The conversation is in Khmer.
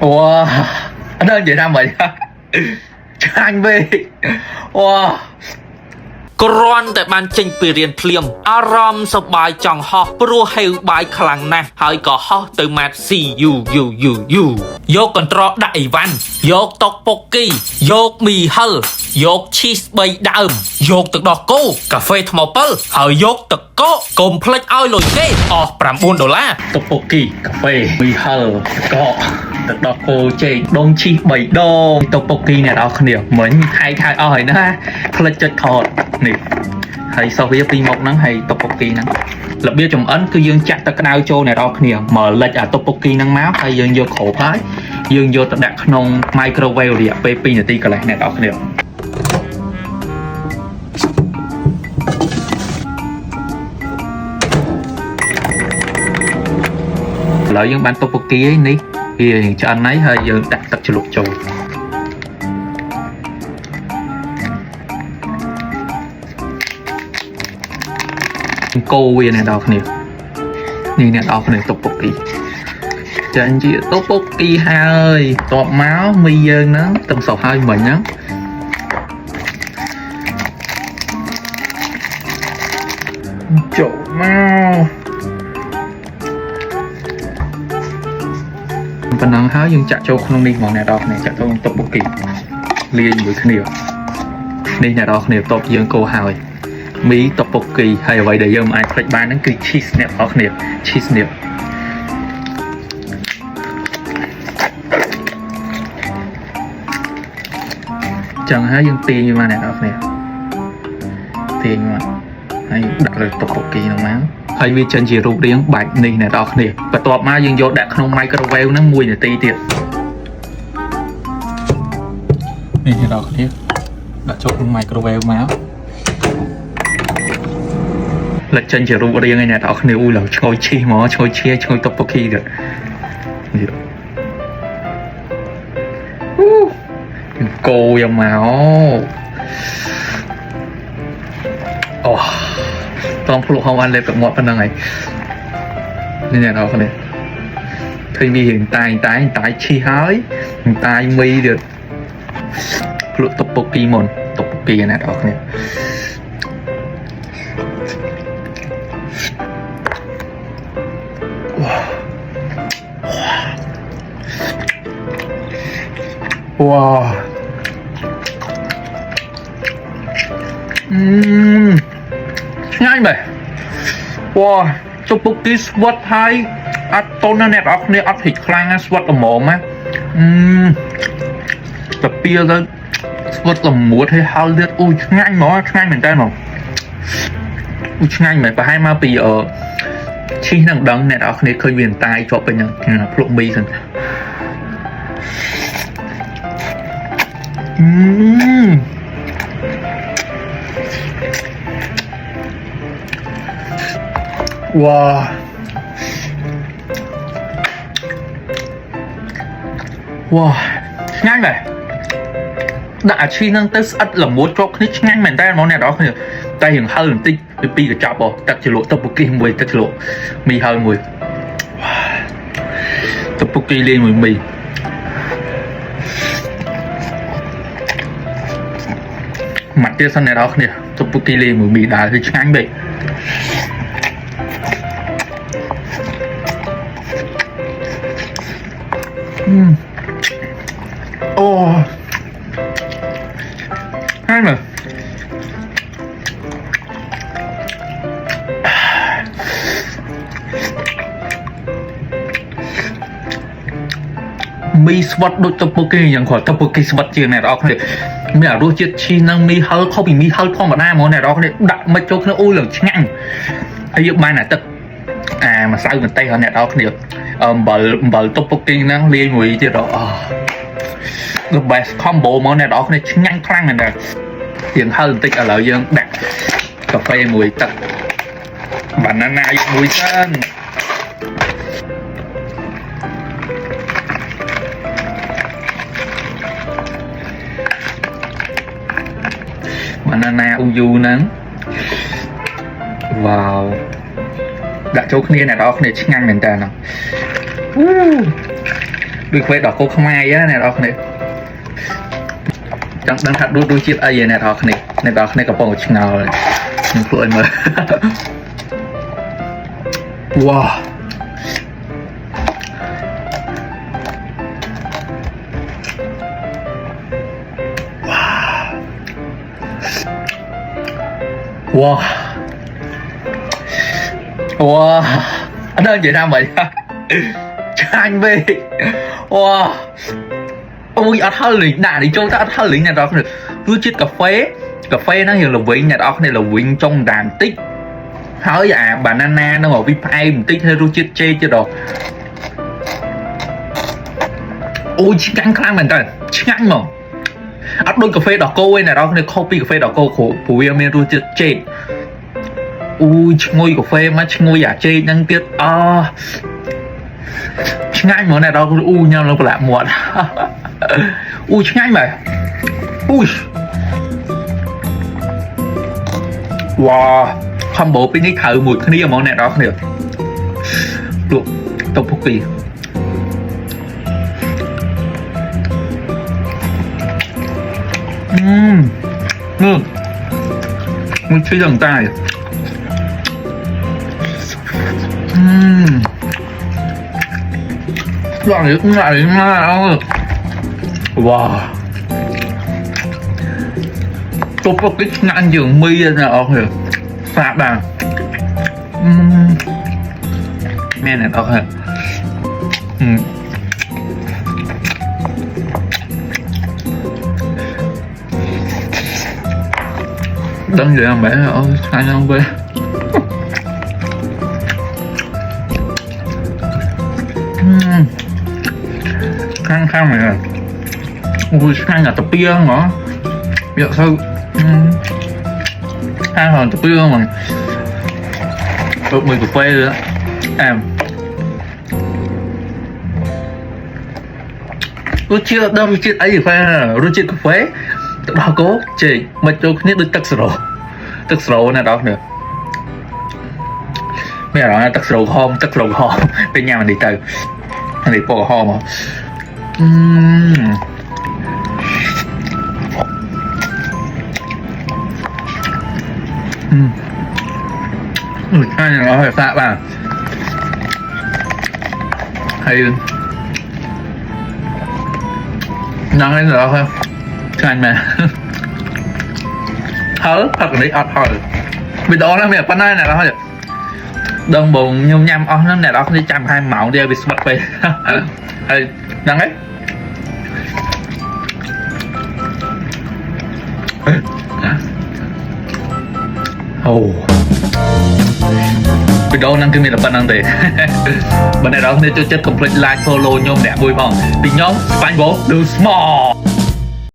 Wow, đơn vậy ra vậy cho anh về. Wow. គ្រាន់តែបានចេញពីរៀនភ្លាមអារម្មណ៍សប្បាយចង់ហោះព្រោះហេវបាយខ្លាំងណាស់ហើយក៏ហោះទៅម៉ាត CU យកកន្ត្រកដាក់អីវ៉ាន់យកតុកពុកគីយកមីហិលយកឈីស3ដើមយកទឹកដោះគោកាហ្វេថ្ម7ហើយយកទឹកកកកុំភ្លេចឲ្យលុយគេអស់$9 តុកពុកគីកាហ្វេមីហិលកកទឹកដោះគោចេកដងឈីស3ដងតុកពុកគីអ្នកនរគ្នាមិញថៃអស់ហើយណាផ្លិចចុចថតនេះហើយសោះវាពីរមុខហ្នឹងហើយតុកពុកគីហ្នឹងរបៀបចម្អិនគឺយើងចាក់ទឹកក្តៅចូលអ្នកនរគ្នាមកលិចអាតុកពុកគីហ្នឹងមកហើយយើងយកគ្របហើយយើងយកទៅដាក់ក្នុង microwave រយៈពេល2នាទីកន្លះអ្នកនរគ្នាឥឡូវយើងបានតុកពុកគីឯនេះវាឆ្អិនហើយហើយយើងដាក់ទឹកជ្រលក់ចូលកូរវាអ្នកនរគ្នានេះអ្នកនរគ្នាតុកពុកគីចាញ់ជាតុកពុកគីហើយតបមកមីយើងហ្នឹងទឹកសោះហើយមិញហ្នឹងចូលមកប៉ុណ្ណឹងហើយយើងចាក់ចូលក្នុងនេះហ្មងអ្នកនរគ្នាចាក់ចូលតុកពុកគីលាយជាមួយគ្នានេះអ្នកនរគ្នាតបយើងកូរហើយមីតុកពុកគីហើយអ្វីដែលយើងមិនអាចភ្លេចបានហ្នឹងគឺ cheese អ្នកនរគ្នា cheese នេះចឹងហើយយើងទាញវាមកអ្នកនរគ្នាទាញមកហើយដាក់លើតុកពុកគីហ្នឹងមកហើយវាចេញជារូបរាងបែបនេះអ្នកនរគ្នាបន្ទាប់មកយើងយកដាក់ក្នុង microwave ហ្នឹង1នាទីទៀតនេះអ្នកនរគ្នាដាក់ចូលក្នុង microwave មកលិចចេញជារូបរាងឯអ្នកនរគ្នាអូឡើងឈ្ងុយឈីសហ្មងឈ្ងុយឈាឈ្ងុយតុកពុកគីទៀតនេះកូរយ៉ាងមកអូតងភ្លុកហៅអានលេបទឹកមាត់ប៉ុណ្ណឹងហើយនេះអ្នកនរគ្នាឃើញវារៀងតែឈីសហើយតែមីទៀតភ្លុកតុកពុកគីមុនតុកពុកគីអ្នកនរគ្នាវ៉ាឆ្ងាញ់បែបវ៉ាតុកពុកគីស្វិតហើយអត់តូនណាអ្នកនរគ្នាអត់ហិចខ្លាំងណាស្វិតល្មមណាតែពីទៅស្វិតល្មួតហើយហៅទៀតអូឆ្ងាញ់ហ្មងឆ្ងាញ់មែនតើហ្មងអូឆ្ងាញ់មែនប្រហែលមកពីឈីសនឹងដឹងអ្នកនរគ្នាឃើញវាតែជាប់ពេញហ្នឹងភ្លុកមីសិនវ៉ាវ៉ាឆ្ងាញ់បែបដាក់អាឈីហ្នឹងទៅស្អិតល្មួតជាប់គ្នាឆ្ងាញ់មែនតើហ្មងអ្នកនរគ្នាតែរៀងហឹរបន្តិចពីកញ្ចប់ទឹកជ្រលក់ទឹកពុកគីមួយទឹកជ្រលក់មីហឹរមួយទឹកពុកគីលេងមួយមីមកទៀតសិនអ្នកនរគ្នាទឹកពុកគីលេងមួយមីដើរគឺឆ្ងាញ់បែបអូហើយមើលមីស្វិតដូចទឹកពុកគីយ៉ាងគាត់ទឹកពុកគីស្វិតជាងអ្នកនរគ្នាមានអារសជាតិឈីសនឹងមីហឹលខុសពីមីហឹលធម្មតាហ្មងអ្នកនរគ្នាដាក់មិនចូលគ្នាអូឡើងឆ្ងាញ់ហើយយកបានអាទឹកម្សៅបន្តិចហ្នឹងអ្នកនរគ្នាអំបិលទឹកពុកគីហ្នឹងលាយមួយទៀតthe best combo ហ្មងអ្នកនរគ្នាឆ្ងាញ់ខ្លាំងមែនតើរៀងហឹលបន្តិចឥឡូវយើងដាក់កាហ្វេមួយទឹកបាណាណាមួយសិនបាណាណាអូយូហ្នឹងវ៉ាវដាក់ចូលគ្នាអ្នកនរគ្នាឆ្ងាញ់មែនតើហ្នឹង đôi quay đỏ cô không ai á này đó này chẳng đang thật đôi chiếc ai vậy này đó này có bông chừng nào rồi nhưng phụ anh mới wow wow wow anh đơn vậy nào vậy anh về wow ôi ở thao lính nè đi châu ta thao lính này đó được cứ chiếc cà phê nó hiểu là vị nhà đó này là vị trong đàn tích hỏi à banana nó ngồi vi phai một tích hay ru chiếc chê chưa đồ ôi chiếc căng khăn mình trời chiếc căng mà ở đôi cà phê đỏ cô ấy này đó này coffee cà phê đỏ cô của phụ yêu men ru chiếc chê ui ngôi cà phê mà ngôi giả chê năng tiết ngay món này đó u nhau nó lạ muộn ui ngay mà ui wow không bộ bên cái thợ mùi kia món này đó được được tteokbokki mình chơi dần tay lại wow tteokbokki ngạn giường mi này ok sạ bàn mẹ này ok đơn giản mẹ ơi sai không về khăn khăn này ui khăn là tập bia hả giờ sao khăn là tập bia mà được 10 cà phê rồi đó tôi chưa đâu chưa ấy gì phải rồi chưa cà phê đó cố chị mà cho cái được tắc sầu này đó nữa bây giờ nó tắc sầu hôm bên nhà mình đi từ anh đi bỏ hôm mà anh nó phải xạ vào hay nắng lên rồi không anh mà hớ thật là đấy ọt hỏi vì đó là việc phân này là thôi đơn bụng nhung nhăm nó này đó đi chăm hai mẫu đi bị smart về hay nắng ấy vì đó năng kinh mình là phần năng để bên này đó nên cho chất complete like follow nhôm đẹp vui vòng vì nhóm Spine Ball do small